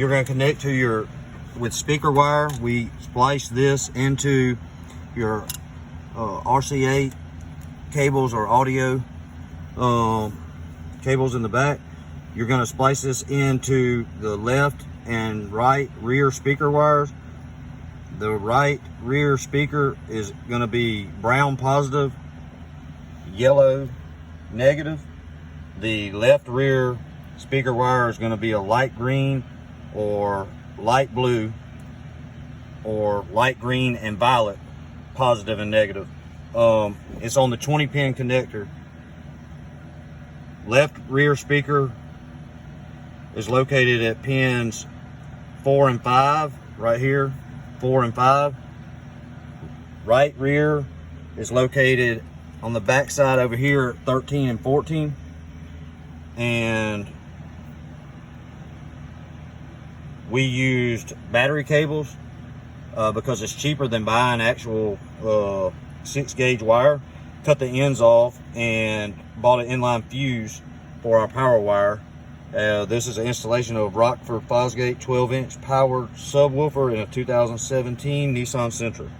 you're going to connect to your, with speaker wire, we splice this into your RCA cables or audio cables in the back. You're going to splice this into the left and right rear speaker wires. The right rear speaker is going to be brown positive, yellow negative. The left rear speaker wire is going to be a light green or light blue, or light green and violet, positive and negative. It's on the 20-pin connector. Left rear speaker is located at pins 4 and 5, right here, 4 and 5. Right rear is located on the back side over here at 13 and 14. And we used battery cables because it's cheaper than buying actual 6-gauge wire. Cut the ends off and bought an inline fuse for our power wire. This is an installation of Rockford Fosgate 12-inch powered subwoofer in a 2017 Nissan Sentra.